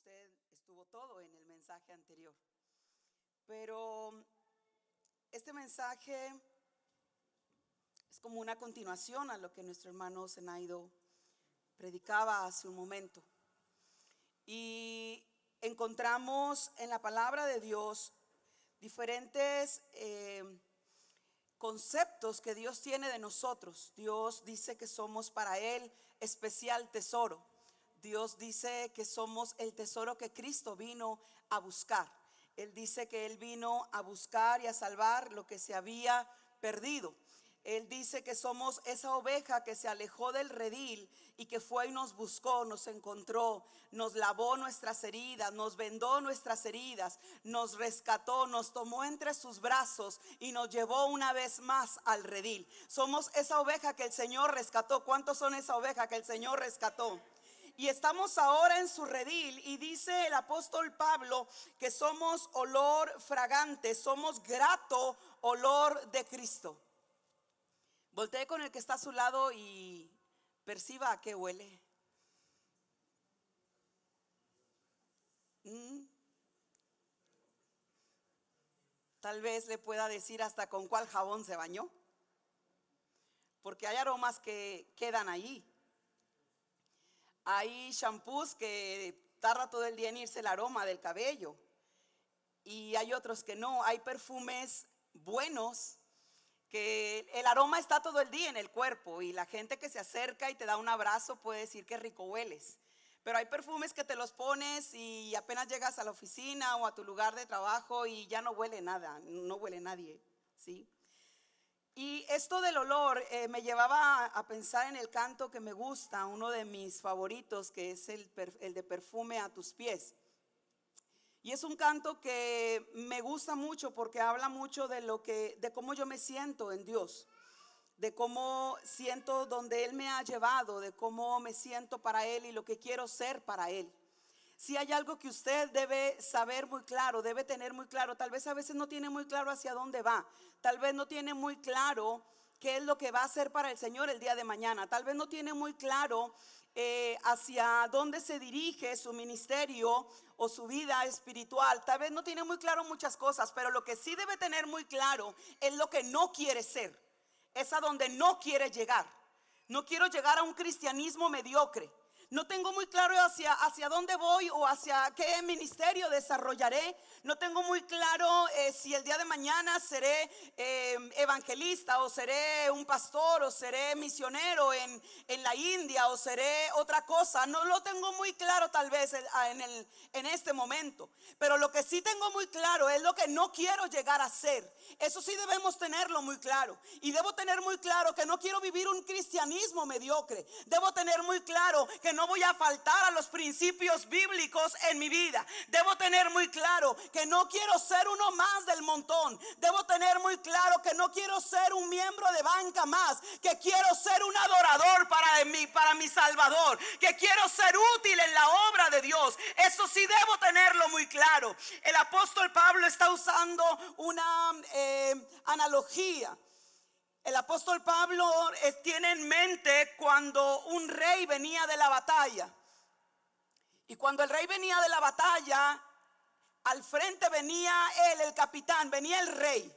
usted estuvo todo en el mensaje anterior. Pero este mensaje es como una continuación a lo que nuestro hermano Zenaido predicaba hace un momento. Y encontramos en la palabra de Dios diferentes conceptos que Dios tiene de nosotros. Dios dice que somos para Él especial tesoro. Dios dice que somos el tesoro que Cristo vino a buscar. Él dice que Él vino a buscar y a salvar lo que se había perdido. Él dice que somos esa oveja que se alejó del redil y que fue y nos buscó, nos encontró, nos lavó nuestras heridas, nos vendó nuestras heridas, nos rescató, nos tomó entre sus brazos y nos llevó una vez más al redil. Somos esa oveja que el Señor rescató. ¿Cuántos son esa oveja que el Señor rescató? Y estamos ahora en su redil, y dice el apóstol Pablo que somos olor fragante, somos grato olor de Cristo. Voltee con el que está a su lado y perciba a qué huele. Tal vez le pueda decir hasta con cuál jabón se bañó, porque hay aromas que quedan ahí. Hay shampoos que tarda todo el día en irse el aroma del cabello, y hay otros que no. Hay perfumes buenos que el aroma está todo el día en el cuerpo, y la gente que se acerca y te da un abrazo puede decir que rico hueles. Pero hay perfumes que te los pones y apenas llegas a la oficina o a tu lugar de trabajo y ya no huele nada, no huele nadie, ¿sí? Y esto del olor me llevaba a pensar en el canto que me gusta, uno de mis favoritos, que es el de Perfume a tus pies. Y es un canto que me gusta mucho porque habla mucho de cómo yo me siento en Dios, de cómo siento donde Él me ha llevado, de cómo me siento para Él y lo que quiero ser para Él. Si hay algo que usted debe saber muy claro, debe tener muy claro, tal vez a veces no tiene muy claro hacia dónde va, tal vez no tiene muy claro qué es lo que va a hacer para el Señor el día de mañana, tal vez no tiene muy claro hacia dónde se dirige su ministerio o su vida espiritual, tal vez no tiene muy claro muchas cosas, pero lo que sí debe tener muy claro es lo que no quiere ser, es a donde no quiere llegar. No quiero llegar a un cristianismo mediocre. No tengo muy claro hacia dónde voy o hacia qué ministerio desarrollaré. No tengo muy claro si el día de mañana seré evangelista, o seré un pastor, o seré misionero en la India, o seré otra cosa. No lo tengo muy claro tal vez en este momento. Pero lo que sí tengo muy claro es lo que no quiero llegar a ser. Eso sí debemos tenerlo muy claro. Y debo tener muy claro que no quiero vivir un cristianismo mediocre. Debo tener muy claro que no voy a faltar a los principios bíblicos en mi vida. Debo tener muy claro que no quiero ser uno más del montón. Debo tener muy claro que no quiero ser un miembro de banca más, que quiero ser un adorador para mi Salvador, que quiero ser útil en la obra de Dios. Eso sí debo tenerlo muy claro. El apóstol Pablo está usando una analogía. El apóstol Pablo tiene en mente cuando un rey venía de la batalla. Y cuando el rey venía de la batalla, al frente venía él, el capitán, venía el rey,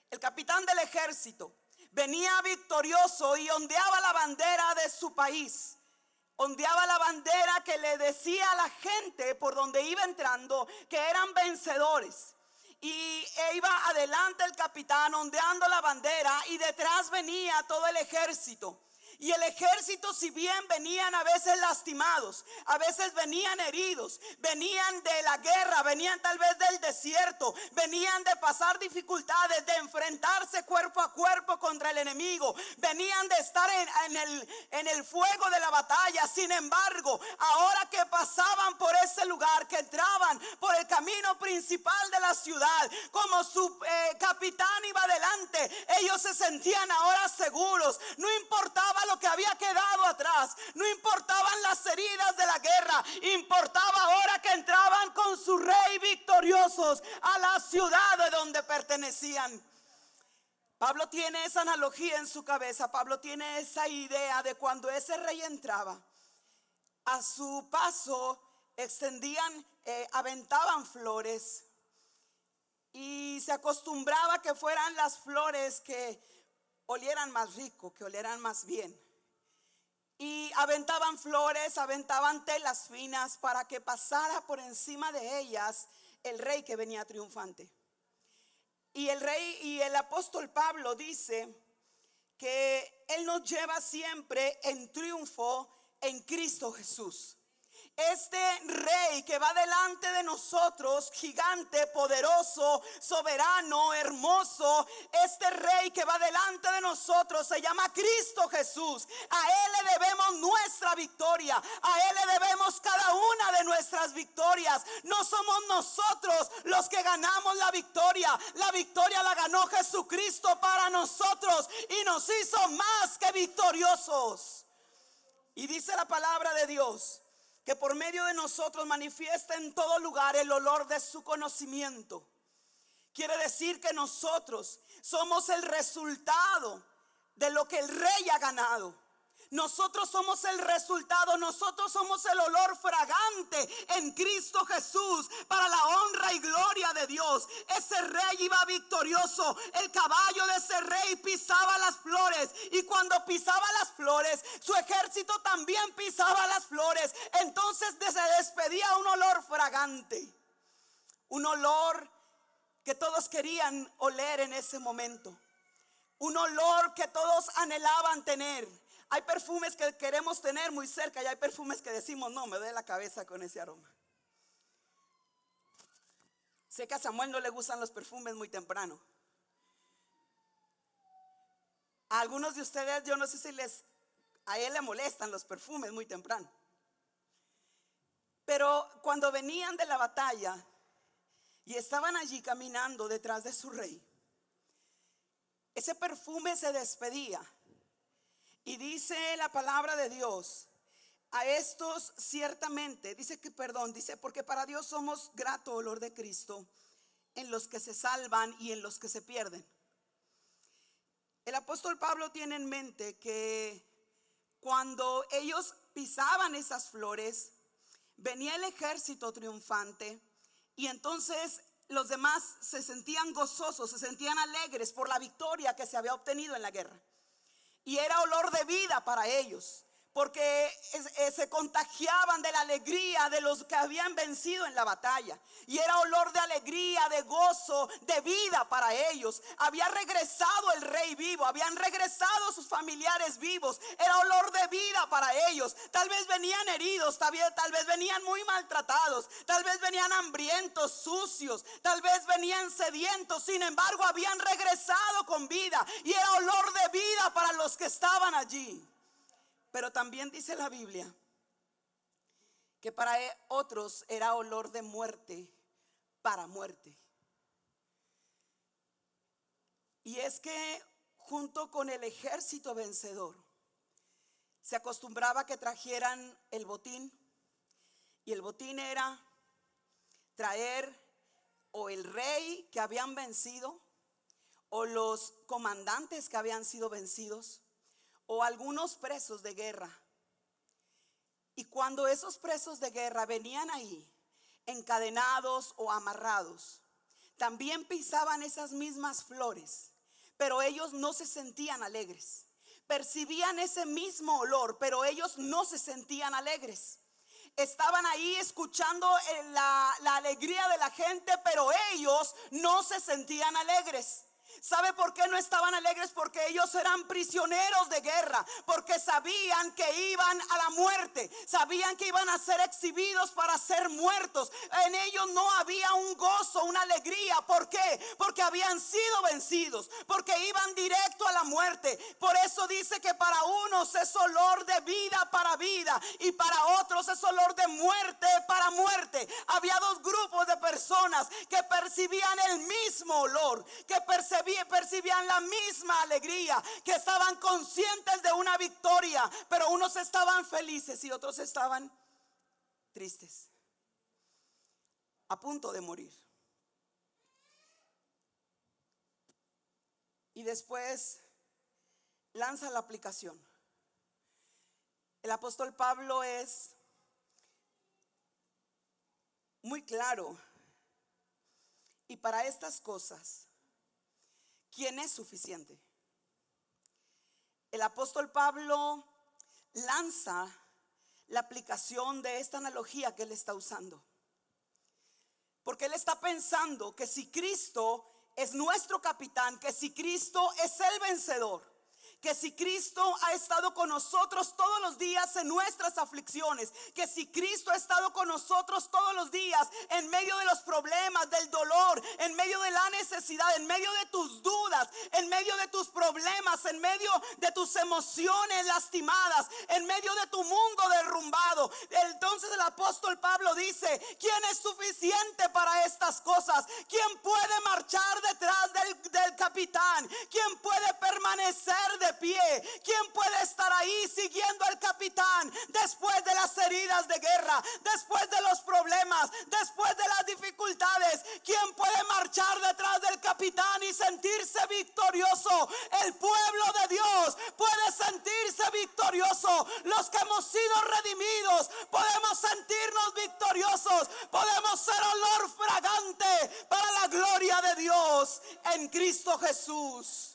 el capitán del ejército. Venía victorioso y ondeaba la bandera de su país. Ondeaba la bandera que le decía a la gente por donde iba entrando que eran vencedores. Y iba adelante el capitán ondeando la bandera, y detrás venía todo el ejército. Y el ejército, si bien venían a veces lastimados, a veces venían heridos, venían de la guerra, venían tal vez del desierto, venían de pasar dificultades, de enfrentarse cuerpo a cuerpo contra el enemigo, venían de estar en el fuego de la batalla. Sin embargo, ahora que pasaban por ese lugar, que entraban por el camino principal de la ciudad, como su capitán iba adelante, ellos se sentían ahora seguros. No importaba lo que había quedado atrás, no importaban las heridas de la guerra, importaba ahora que entraban con su rey victoriosos a la ciudad de donde pertenecían. Pablo tiene esa analogía en su cabeza. Pablo tiene esa idea de cuando ese rey entraba, a su paso extendían, aventaban flores y se acostumbraba que fueran las flores que olieran más rico, que olieran más bien. Y aventaban flores, aventaban telas finas para que pasara por encima de ellas el rey que venía triunfante. Y el rey y el apóstol Pablo dice que Él nos lleva siempre en triunfo en Cristo Jesús. Este rey que va delante de nosotros, gigante, poderoso, soberano, hermoso, este rey que va delante de nosotros se llama Cristo Jesús. A Él le debemos nuestra victoria, a Él le debemos cada una de nuestras victorias. No somos nosotros los que ganamos la victoria la ganó Jesucristo para nosotros y nos hizo más que victoriosos. Y dice la palabra de Dios que por medio de nosotros manifiesta en todo lugar el olor de su conocimiento. Quiere decir que nosotros somos el resultado de lo que el rey ha ganado. Nosotros somos el resultado, nosotros somos el olor fragante en Cristo Jesús para la honra y gloria de Dios. Ese rey iba victorioso, el caballo de ese rey pisaba las flores y cuando pisaba las flores, su ejército también pisaba las flores. Entonces se despedía un olor fragante, un olor que todos querían oler en ese momento, un olor que todos anhelaban tener. Hay perfumes que queremos tener muy cerca y hay perfumes que decimos, no, me duele la cabeza con ese aroma. Sé que a Samuel no le gustan los perfumes muy temprano. A algunos de ustedes yo no sé si a él le molestan los perfumes muy temprano. Pero cuando venían de la batalla y estaban allí caminando detrás de su rey, ese perfume se despedía. Y dice la palabra de Dios, a estos ciertamente, dice porque para Dios somos grato olor de Cristo en los que se salvan y en los que se pierden. El apóstol Pablo tiene en mente que cuando ellos pisaban esas flores, venía el ejército triunfante y entonces los demás se sentían gozosos, se sentían alegres por la victoria que se había obtenido en la guerra. Y era olor de vida para ellos, porque se contagiaban de la alegría de los que habían vencido en la batalla. Y era olor de alegría, de gozo, de vida para ellos. Había regresado el rey vivo, habían regresado sus familiares vivos. Era olor de vida para ellos. Tal vez venían heridos, tal vez venían muy maltratados, tal vez venían hambrientos, sucios, tal vez venían sedientos. Sin embargo, habían regresado con vida y era olor de vida para los que estaban allí. Pero también dice la Biblia que para otros era olor de muerte para muerte. Y es que junto con el ejército vencedor se acostumbraba que trajeran el botín. Y el botín era traer o el rey que habían vencido, o los comandantes que habían sido vencidos, o algunos presos de guerra. Y cuando esos presos de guerra venían ahí, encadenados o amarrados, también pisaban esas mismas flores, pero ellos no se sentían alegres. Percibían ese mismo olor, pero ellos no se sentían alegres. Estaban ahí escuchando la alegría de la gente, pero ellos no se sentían alegres. ¿Sabe por qué no estaban alegres? Porque ellos eran prisioneros de guerra, porque sabían que iban a la muerte, sabían que iban a ser exhibidos para ser muertos. En ellos no había un gozo, una alegría. ¿Por qué? Porque habían sido vencidos, porque iban directo a la muerte. Por eso dice que para unos es olor de vida para vida y para otros es olor de muerte para muerte. Había dos grupos de personas que percibían el mismo olor, que percibían la misma alegría, que estaban conscientes de una victoria, pero unos estaban felices y otros estaban tristes, a punto de morir. Y después lanza la aplicación. El apóstol Pablo es muy claro. Y para estas cosas, ¿quién es suficiente? El apóstol Pablo lanza la aplicación de esta analogía que él está usando. Porque él está pensando que si Cristo es nuestro capitán, que si Cristo es el vencedor, que si Cristo ha estado con nosotros todos los días en nuestras aflicciones, que si Cristo ha estado con nosotros todos los días en medio de los problemas, del dolor, en medio de la necesidad, en medio de tus dudas, en medio de tus problemas, en medio de tus emociones lastimadas, en medio de tu mundo derrumbado, entonces el apóstol Pablo dice: ¿quién es suficiente para estas cosas? ¿Quién puede marchar detrás del capitán? ¿Quién puede permanecer de pie? ¿Quién puede estar ahí siguiendo al capitán después de las heridas de guerra, después de los problemas, después de las dificultades? ¿Quién puede marchar detrás del capitán y sentirse victorioso? El pueblo de Dios puede sentirse victorioso. Los que hemos sido redimidos podemos sentirnos victoriosos. Podemos ser olor fragante para la gloria de Dios en Cristo Jesús.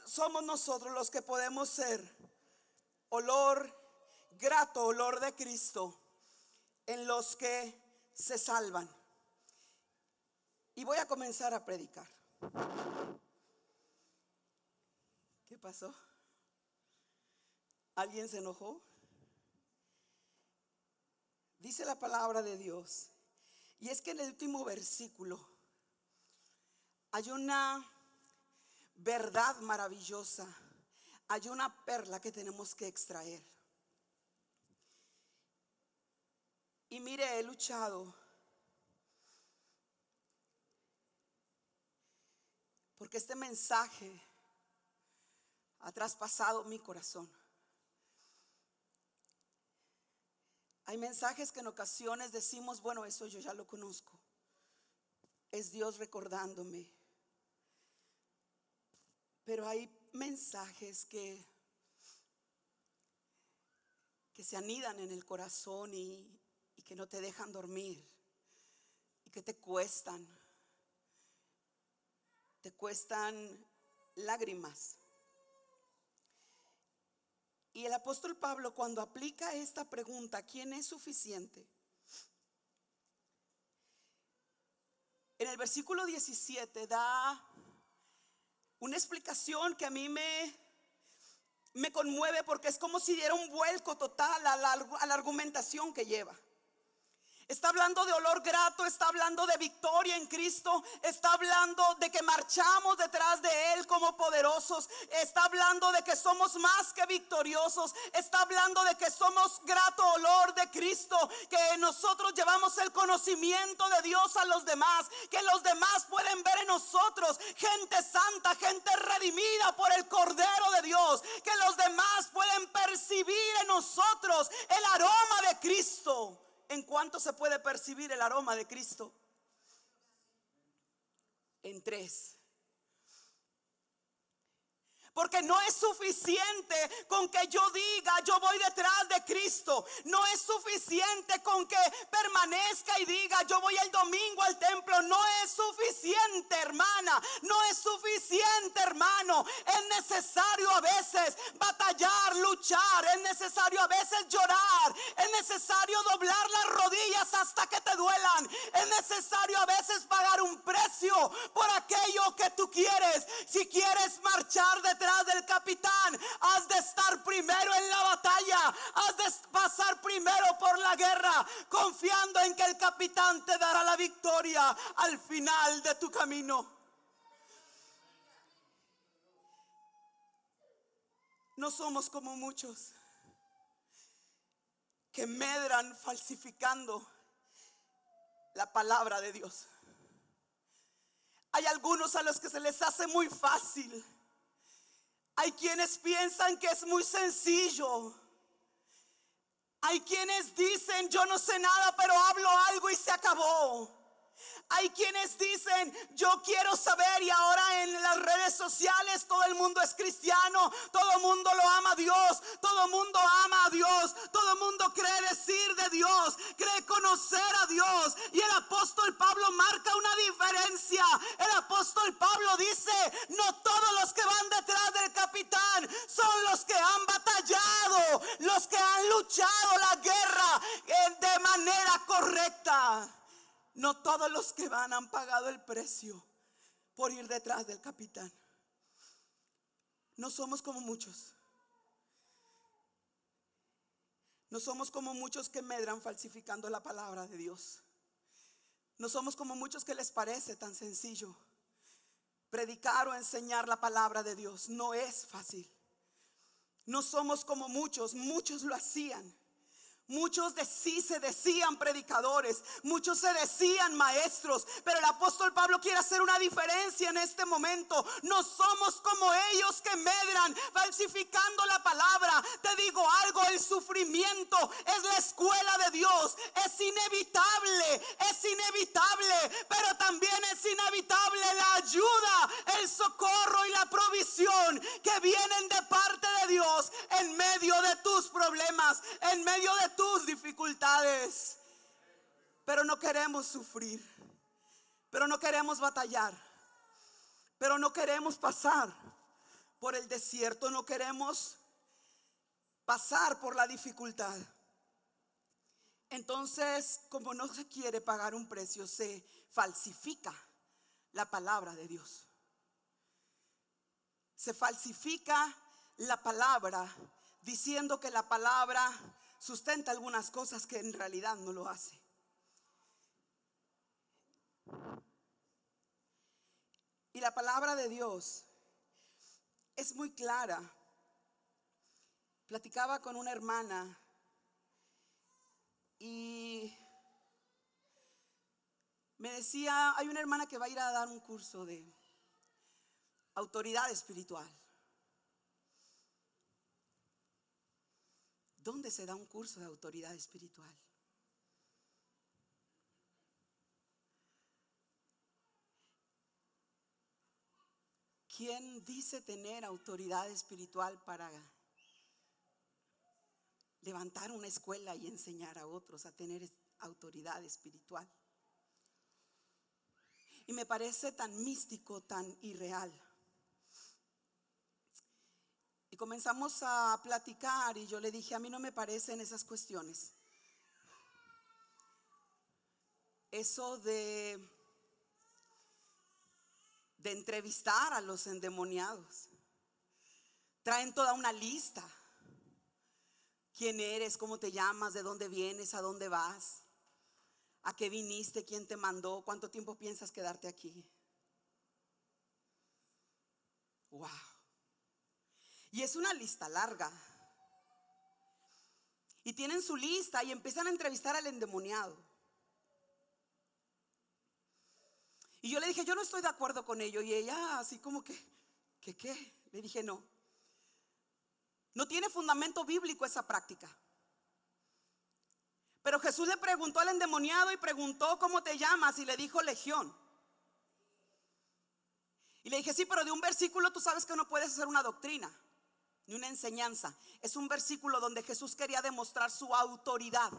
Somos nosotros los que podemos ser olor grato, olor de Cristo en los que se salvan. Y voy a comenzar a predicar. ¿Qué pasó? ¿Alguien se enojó? Dice la palabra de Dios, y es que en el último versículo hay una verdad maravillosa, hay una perla que tenemos que extraer. Y mire, he luchado porque este mensaje ha traspasado mi corazón. Hay mensajes que en ocasiones decimos: bueno, eso yo ya lo conozco. Es Dios recordándome. Pero hay mensajes que se anidan en el corazón y que no te dejan dormir, y que te cuestan lágrimas. Y el apóstol Pablo, cuando aplica esta pregunta, ¿quién es suficiente?, en el versículo 17 da una explicación que a mí me conmueve, porque es como si diera un vuelco total a la argumentación que lleva. Está hablando de olor grato, está hablando de victoria en Cristo, está hablando de que marchamos detrás de Él como poderosos, está hablando de que somos más que victoriosos, está hablando de que somos grato olor de Cristo, que nosotros llevamos el conocimiento de Dios a los demás, que los demás pueden ver en nosotros gente santa, gente redimida por el Cordero de Dios, que los demás pueden percibir en nosotros el aroma de Cristo. ¿En cuánto se puede percibir el aroma de Cristo? En 3. Porque no es suficiente con que yo diga: yo voy detrás de Cristo. No es suficiente con que permanezca y diga: yo voy el domingo al templo. No es suficiente, hermana. No es suficiente, hermano. Es necesario a veces batallar, luchar. Es necesario a veces llorar. Es necesario doblar las rodillas hasta que te duelan. Es necesario a veces pagar un precio por aquello que tú quieres. Si quieres marchar detrás del capitán, has de estar primero en la batalla, has de pasar primero por la guerra, confiando en que el capitán te dará la victoria al final de tu camino. No somos como muchos que medran falsificando la palabra de Dios. Hay algunos a los que se les hace muy fácil. Hay quienes piensan que es muy sencillo. Hay quienes dicen: yo no sé nada, pero hablo algo y se acabó. Hay quienes dicen, yo quiero saber, y ahora en las redes sociales todo el mundo es cristiano, todo el mundo lo ama a Dios, todo el mundo ama a Dios, todo el mundo cree decir de Dios, cree conocer a Dios. Y el apóstol Pablo marca una diferencia. El apóstol Pablo dice, no todos los que van detrás del capitán son los que han batallado, los que han luchado la guerra de manera correcta. No todos los que van han pagado el precio por ir detrás del capitán. No somos como muchos. No somos como muchos que medran falsificando la palabra de Dios. No somos como muchos que les parece tan sencillo predicar o enseñar la palabra de Dios. No es fácil. No somos como muchos lo hacían. Muchos de sí se decían predicadores, muchos se decían maestros, pero el apóstol Pablo quiere hacer una diferencia en este momento. No somos como ellos que medran falsificando la palabra. Te digo algo, el sufrimiento es la escuela de Dios. Es inevitable, pero también es inevitable la ayuda, el socorro y la provisión que vienen de parte de Dios en medio de tus problemas, en medio de tus dificultades. Pero no queremos sufrir, pero no queremos batallar, pero no queremos pasar por el desierto, no queremos pasar por la dificultad. Entonces, como no se quiere pagar un precio, se falsifica la palabra de Dios. Se falsifica la palabra diciendo que la palabra sustenta algunas cosas que en realidad no lo hace. Y la palabra de Dios es muy clara. Platicaba con una hermana y me decía, hay una hermana que va a ir a dar un curso de autoridad espiritual. ¿Dónde se da un curso de autoridad espiritual? ¿Quién dice tener autoridad espiritual para levantar una escuela y enseñar a otros a tener autoridad espiritual? Y me parece tan místico, tan irreal. Y comenzamos a platicar y yo le dije, a mí no me parecen esas cuestiones. Eso de entrevistar a los endemoniados. Traen toda una lista. ¿Quién eres? ¿Cómo te llamas? ¿De dónde vienes? ¿A dónde vas? ¿A qué viniste? ¿Quién te mandó? ¿Cuánto tiempo piensas quedarte aquí? Wow. Y es una lista larga. Y tienen su lista y empiezan a entrevistar al endemoniado. Y yo le dije, yo no estoy de acuerdo con ello. Y ella así como que ¿qué? Le dije, no tiene fundamento bíblico esa práctica. Pero Jesús le preguntó al endemoniado y preguntó, ¿cómo te llamas? Y le dijo, Legión. Y le dije, sí, pero de un versículo tú sabes que no puedes hacer una doctrina ni una enseñanza. Es un versículo donde Jesús quería demostrar su autoridad.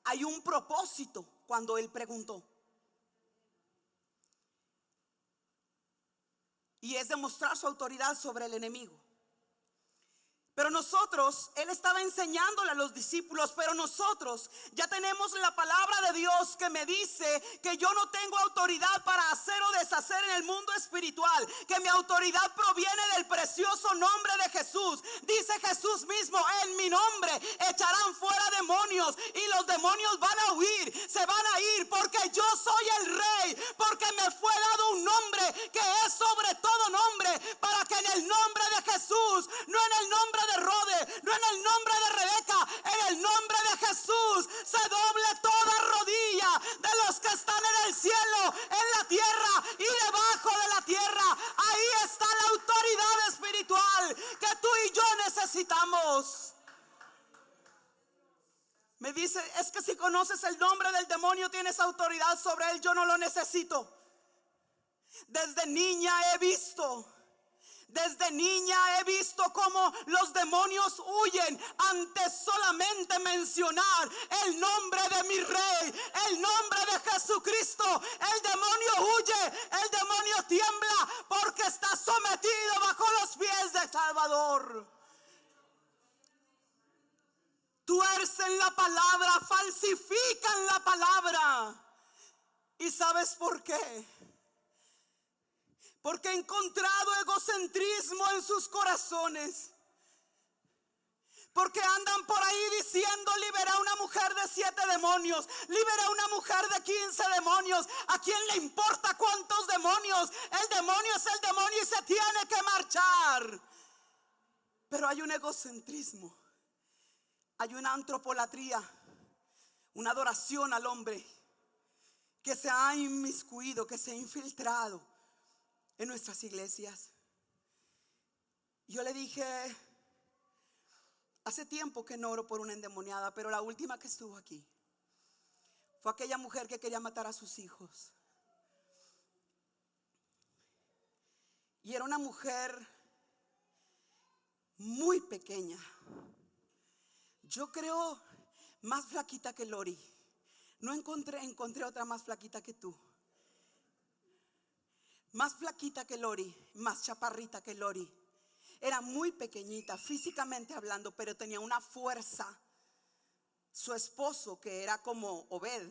Hay un propósito cuando él preguntó, y es demostrar su autoridad sobre el enemigo. Pero nosotros, él estaba enseñándole a los discípulos, pero nosotros ya tenemos la palabra de Dios que me dice que yo no tengo autoridad para hacer o deshacer en el mundo espiritual, que mi autoridad proviene del precioso nombre de Jesús. Dice Jesús mismo, en mi nombre echarán fuera demonios y los demonios van a huir, se van a ir, porque yo soy el rey, porque me fue dado un nombre que es sobre todo nombre, para que en el nombre de Jesús, no en el nombre de Rode, no en el nombre de Rebeca, en el nombre de Jesús se doble toda rodilla de los que están en el cielo, en la tierra y debajo de la tierra. Ahí está la autoridad espiritual que tú y yo necesitamos. Me dice, es que si conoces el nombre del demonio tienes autoridad sobre él. Yo no lo necesito. Desde niña he visto cómo los demonios huyen ante solamente mencionar el nombre de mi rey, el nombre de Jesucristo. El demonio huye, el demonio tiembla porque está sometido bajo los pies del Salvador. Tuercen la palabra, falsifican la palabra. ¿Y sabes por qué? Porque he encontrado egocentrismo en sus corazones. Porque andan por ahí diciendo, libera a una mujer de 7 demonios, libera a una mujer de 15 demonios. ¿A quién le importa cuántos demonios? El demonio es el demonio y se tiene que marchar. Pero hay un egocentrismo, hay una antropolatría, una adoración al hombre que se ha inmiscuido, que se ha infiltrado en nuestras iglesias. Yo le dije, hace tiempo que no oro por una endemoniada, pero la última que estuvo aquí fue aquella mujer que quería matar a sus hijos. Y era una mujer muy pequeña. Yo creo más flaquita que Lori. No encontré otra más flaquita que tú. Más flaquita que Lori, más chaparrita que Lori. Era muy pequeñita físicamente hablando, pero tenía una fuerza. Su esposo, que era como Obed,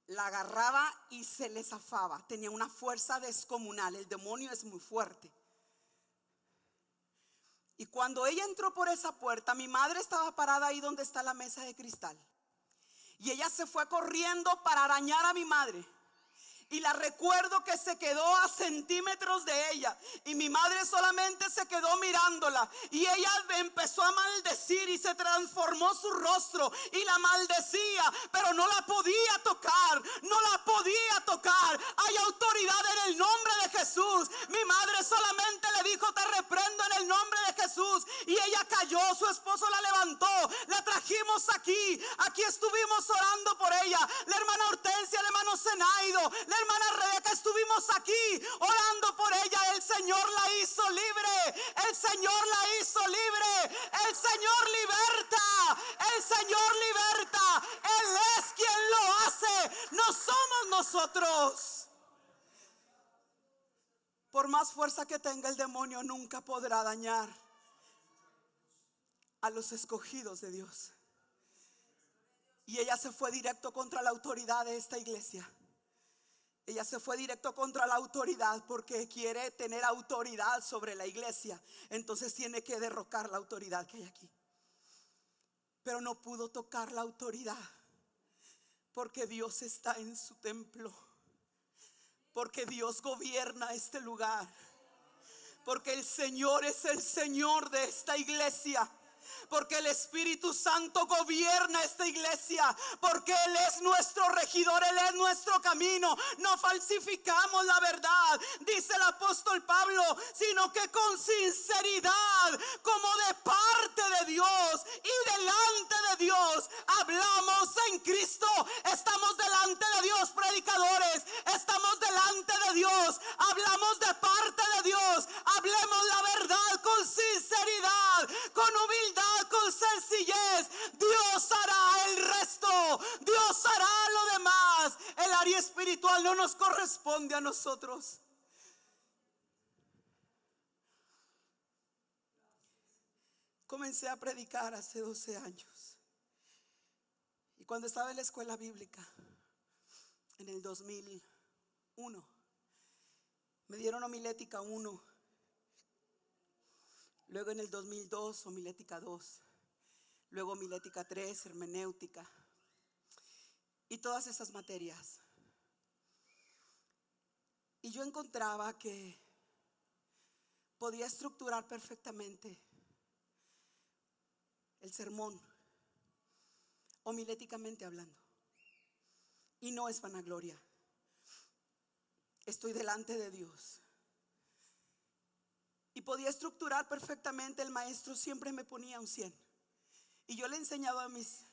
la agarraba y se le zafaba. Tenía una fuerza descomunal. El demonio es muy fuerte. Y cuando ella entró por esa puerta, mi madre estaba parada ahí donde está la mesa de cristal. Y ella se fue corriendo para arañar a mi madre. Y la recuerdo que se quedó a centímetros de ella. Y mi madre solamente se quedó mirándola. Y ella empezó a maldecir y se transformó su rostro. Y la maldecía, pero no la podía tocar. No la podía tocar. Hay autoridad en el nombre de Jesús. Mi madre solamente le dijo, te reprendo en el nombre de Jesús. Y ella cayó, su esposo la levantó. La trajimos aquí. Aquí estuvimos orando por ella. La hermana Hortensia, el hermano Zenaido, la hermana Rebeca, estuvimos aquí orando por ella. El Señor la hizo libre. El Señor la hizo libre. El Señor liberta. El Señor liberta. Él es quien lo hace. No somos nosotros. Por más fuerza que tenga el demonio, nunca podrá dañar a los escogidos de Dios. Y ella se fue directo contra la autoridad de esta iglesia. Ella se fue directo contra la autoridad porque quiere tener autoridad sobre la iglesia. Entonces tiene que derrocar la autoridad que hay aquí. Pero no pudo tocar la autoridad porque Dios está en su templo. Porque Dios gobierna este lugar. Porque el Señor es el Señor de esta iglesia. Porque el Espíritu Santo gobierna esta iglesia. Porque Él es nuestro regidor, Él es nuestro camino. No falsificamos la verdad, dice el apóstol Pablo, sino que con sinceridad, como de parte de Dios y delante de Dios, hablamos en Cristo. Estamos delante de Dios, predicadores. Estamos delante de Dios, hablamos de parte de Dios. Hablemos la verdad con sinceridad, con humildad, con sencillez. Dios hará el resto. Dios hará lo demás. El área espiritual no nos corresponde a nosotros. Comencé a predicar hace 12 años. Y cuando estaba en la escuela bíblica, en el 2001, me dieron homilética 1. Luego en el 2002, homilética 2. Luego homilética 3, hermenéutica. Y todas esas materias. Y yo encontraba que podía estructurar perfectamente el sermón, homiléticamente hablando. Y no es vanagloria. Estoy delante de Dios. Y podía estructurar perfectamente. El maestro siempre me ponía un 100. Y yo le he enseñado a mis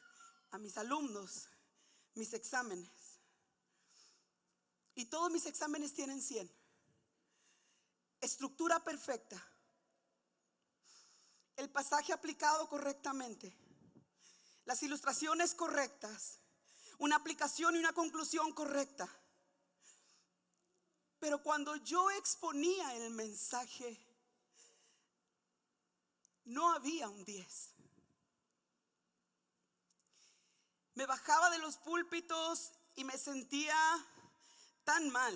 a mis alumnos mis exámenes. Y todos mis exámenes tienen 100. Estructura perfecta. El pasaje aplicado correctamente. Las ilustraciones correctas. Una aplicación y una conclusión correcta. Pero cuando yo exponía el mensaje, no había un 10. Me bajaba de los púlpitos y me sentía tan mal.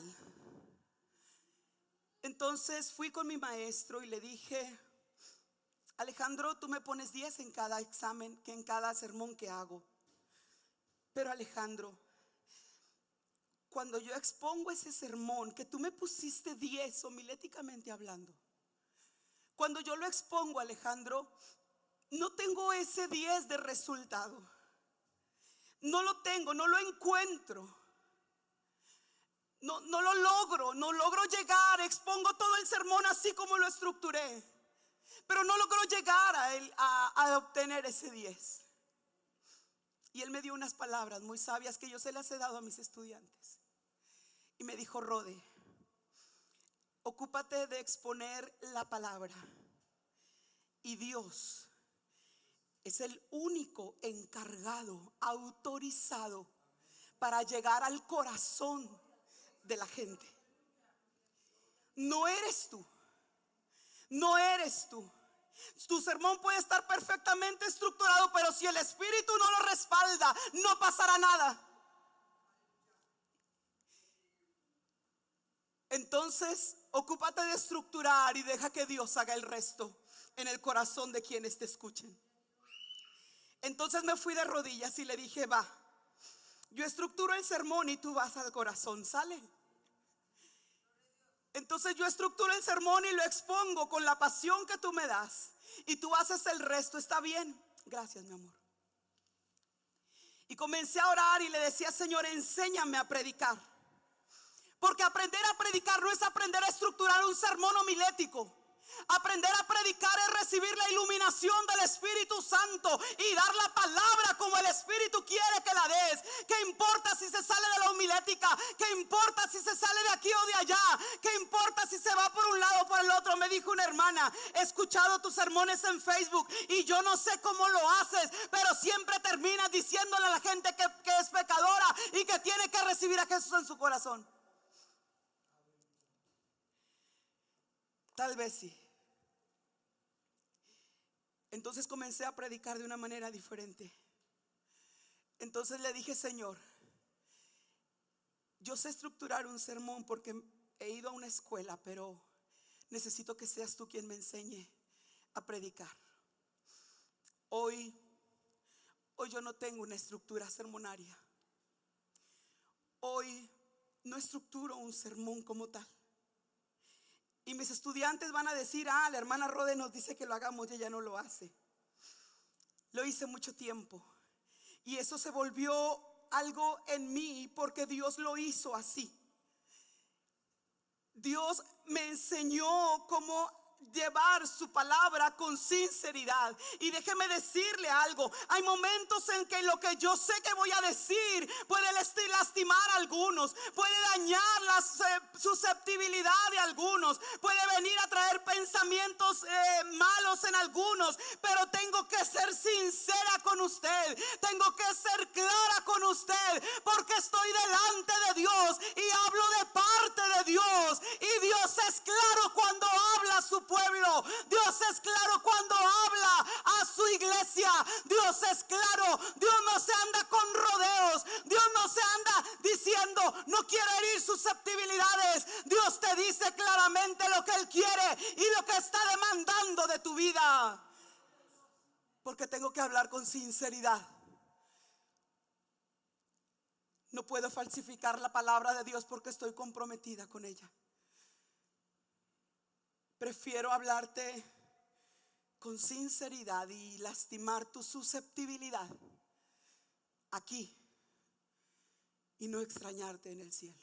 Entonces fui con mi maestro y le dije: Alejandro, tú me pones 10 en cada examen, en cada sermón que hago. Pero Alejandro, cuando yo expongo ese sermón que tú me pusiste 10 homiléticamente hablando, cuando yo lo expongo, Alejandro, no tengo ese 10 de resultado. No lo tengo, no lo encuentro. No lo logro, no logro llegar. Expongo todo el sermón así como lo estructuré, pero no logro llegar a obtener ese 10. Y él me dio unas palabras muy sabias que yo se las he dado a mis estudiantes. Y me dijo: Rode, ocúpate de exponer la palabra. Y Dios es el único encargado, autorizado para llegar al corazón de la gente. No eres tú. No eres tú. Tu sermón puede estar perfectamente estructurado, pero si el Espíritu no lo respalda, no pasará nada. Entonces, ocúpate de estructurar y deja que Dios haga el resto en el corazón de quienes te escuchen. Entonces me fui de rodillas y le dije: va, yo estructuro el sermón y tú vas al corazón, ¿sale? Entonces yo estructuro el sermón y lo expongo con la pasión que tú me das, y tú haces el resto. ¿Está bien? Gracias, mi amor. Y comencé a orar y le decía: Señor, enséñame a predicar. Porque aprender a predicar no es aprender a estructurar un sermón homilético. Aprender a predicar es recibir la iluminación del Espíritu Santo y dar la palabra como el Espíritu quiere que la des. ¿Qué importa si se sale de la homilética? ¿Qué importa si se sale de aquí o de allá? ¿Qué importa si se va por un lado o por el otro? Me dijo una hermana: he escuchado tus sermones en Facebook y yo no sé cómo lo haces, pero siempre terminas diciéndole a la gente que es pecadora y que tiene que recibir a Jesús en su corazón. Tal vez sí. Entonces comencé a predicar de una manera diferente. Entonces le dije: Señor, yo sé estructurar un sermón porque he ido a una escuela, pero necesito que seas tú quien me enseñe a predicar. Hoy yo no tengo una estructura sermonaria. Hoy no estructuro un sermón como tal. Y mis estudiantes van a decir: la hermana Rode nos dice que lo hagamos y ella no lo hace. Lo hice mucho tiempo y eso se volvió algo en mí porque Dios lo hizo así. Dios me enseñó cómo llevar su palabra con sinceridad. Y déjeme decirle algo: hay momentos en que lo que yo sé que voy a decir puede lastimar a algunos, puede dañar la susceptibilidad de algunos, puede venir a traer pensamientos malos en algunos, pero tengo que ser sincera con usted, tengo que ser clara con usted, porque estoy delante de Dios y hablo de parte de Dios, y Dios es claro cuando habla a su pueblo. Dios es claro cuando habla a su iglesia. Dios es claro. Dios no se anda con rodeos. Dios no se anda diciendo: no quiero herir susceptibilidades. Dios te dice claramente lo que Él quiere y lo que está demandando de tu vida. Porque tengo que hablar con sinceridad. No puedo falsificar la palabra de Dios porque estoy comprometida con ella. Prefiero hablarte con sinceridad y lastimar tu susceptibilidad aquí y no extrañarte en el cielo.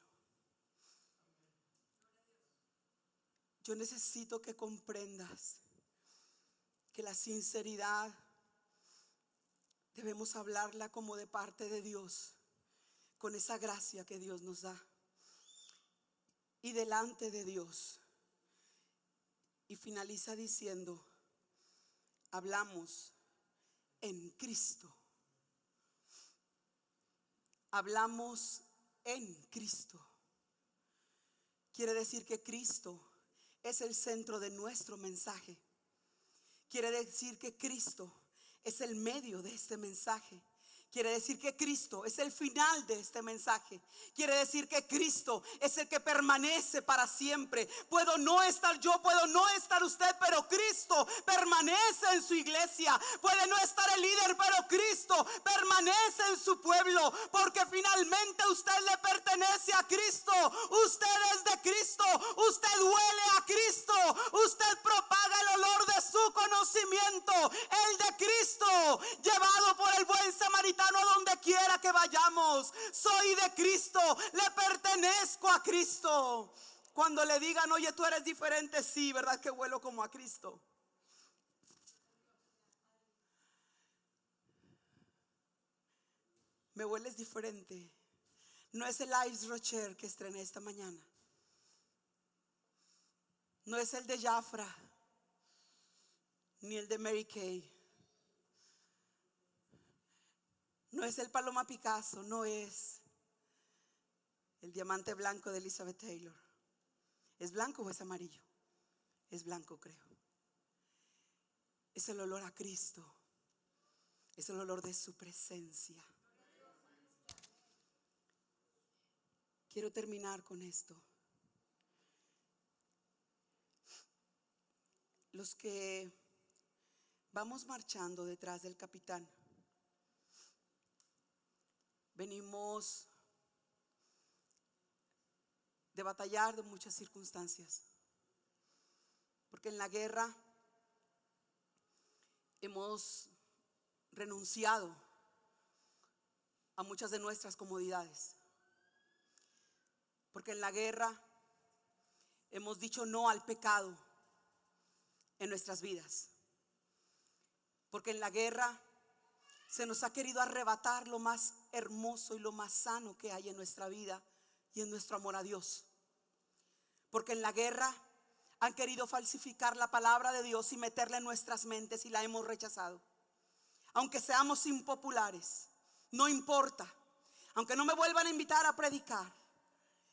Yo necesito que comprendas que la sinceridad debemos hablarla como de parte de Dios, con esa gracia que Dios nos da, y delante de Dios. Y finaliza diciendo: hablamos en Cristo. Hablamos en Cristo. Quiere decir que Cristo es el centro de nuestro mensaje. Quiere decir que Cristo es el medio de este mensaje. Quiere decir que Cristo es el final de este mensaje. Quiere decir que Cristo es el que permanece para siempre. Puedo no estar yo, puedo no estar usted, pero Cristo permanece en su iglesia. Puede no estar el líder, pero Cristo permanece en su pueblo, porque finalmente usted le pertenece a Cristo. Usted es de Cristo. Usted huele a Cristo. Usted propaga el olor de su conocimiento, el de Cristo, llevado por el buen samaritano a donde quiera que vayamos. Soy de Cristo, le pertenezco a Cristo. Cuando le digan: oye, tú eres diferente, sí, ¿verdad que huelo como a Cristo? Me hueles diferente. No es el Yves Rocher que estrené esta mañana. No es el de Jafra, ni el de Mary Kay. No es el Paloma Picasso, no es el diamante blanco de Elizabeth Taylor. ¿Es blanco o es amarillo? Es blanco, creo. Es el olor a Cristo. Es el olor de su presencia. Quiero terminar con esto. Los que vamos marchando detrás del capitán, venimos de batallar de muchas circunstancias, porque en la guerra hemos renunciado a muchas de nuestras comodidades, porque en la guerra hemos dicho no al pecado en nuestras vidas, porque en la guerra se nos ha querido arrebatar lo más hermoso y lo más sano que hay en nuestra vida y en nuestro amor a Dios. Porque en la guerra han querido falsificar la palabra de Dios y meterla en nuestras mentes, y la hemos rechazado. Aunque seamos impopulares, no importa. Aunque no me vuelvan a invitar a predicar,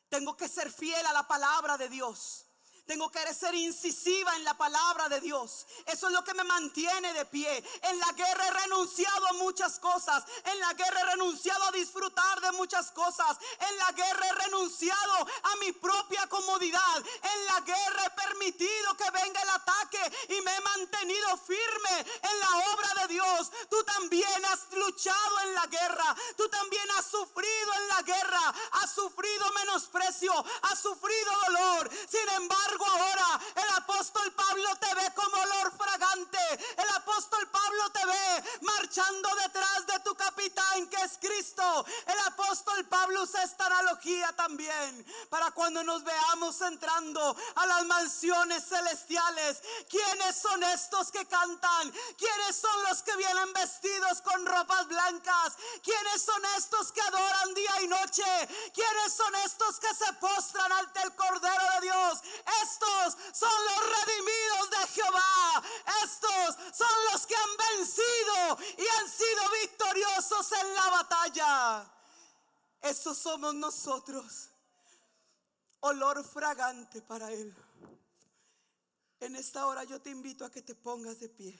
tengo que ser fiel a la palabra de Dios. Tengo que ser incisiva en la palabra de Dios. Eso es lo que me mantiene de pie. En la guerra he renunciado a muchas cosas. En la guerra he renunciado a disfrutar de muchas cosas. En la guerra he renunciado a mi propia comodidad. En la guerra he permitido que venga el ataque y me he mantenido firme en la obra de Dios. Tú también has luchado en la guerra. Tú también has sufrido en la guerra. Has sufrido menosprecio. Has sufrido dolor. Sin embargo, ahora el apóstol Pablo te ve como olor fragante. El apóstol Pablo te ve marchando detrás de tu capitán, que es Cristo. El apóstol Pablo usa esta analogía también para cuando nos veamos entrando a las mansiones celestiales. ¿Quiénes son estos que cantan? ¿Quiénes son los que vienen vestidos con ropas blancas? ¿Quiénes son estos que adoran día y noche? ¿Quiénes son estos que se postran ante el Cordero de Dios? Estos son los redimidos de Jehová. Estos son los que han vencido y han sido victoriosos en la batalla. Estos somos nosotros. Olor fragante para Él. En esta hora yo te invito a que te pongas de pie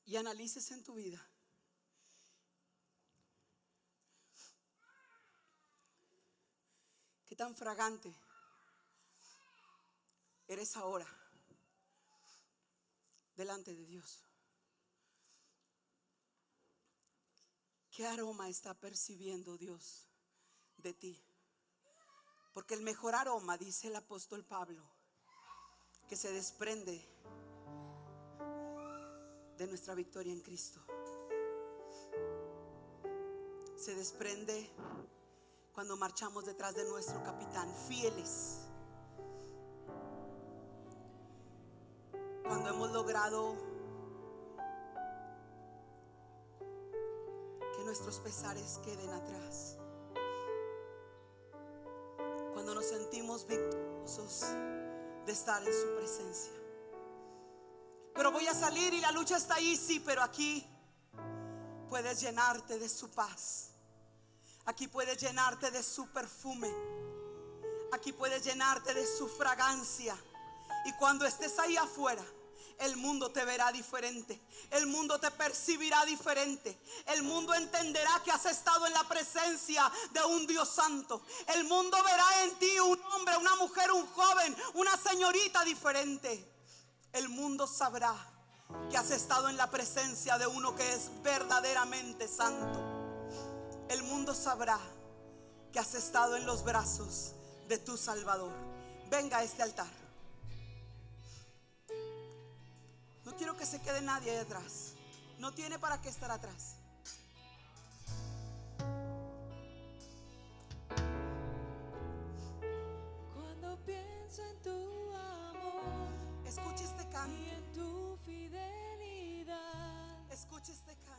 y analices en tu vida qué tan fragante eres ahora delante de Dios. ¿Qué aroma está percibiendo Dios de ti? Porque el mejor aroma, dice el apóstol Pablo, que se desprende de nuestra victoria en Cristo, se desprende cuando marchamos detrás de nuestro capitán, fieles cuando hemos logrado que nuestros pesares queden atrás, cuando nos sentimos victoriosos de estar en su presencia. Pero voy a salir y la lucha está ahí, sí, pero aquí puedes llenarte de su paz. Aquí puedes llenarte de su perfume. Aquí puedes llenarte de su fragancia. Y cuando estés ahí afuera, el mundo te verá diferente. El mundo te percibirá diferente. El mundo entenderá que has estado en la presencia de un Dios santo. El mundo verá en ti un hombre, una mujer, un joven, una señorita diferente. El mundo sabrá que has estado en la presencia de uno que es verdaderamente santo. El mundo sabrá que has estado en los brazos de tu Salvador. Venga a este altar. No quiero que se quede nadie ahí atrás. No tiene para qué estar atrás. Cuando pienso en tu amor, Escuche este canto. y en tu fidelidad, Escuche este canto.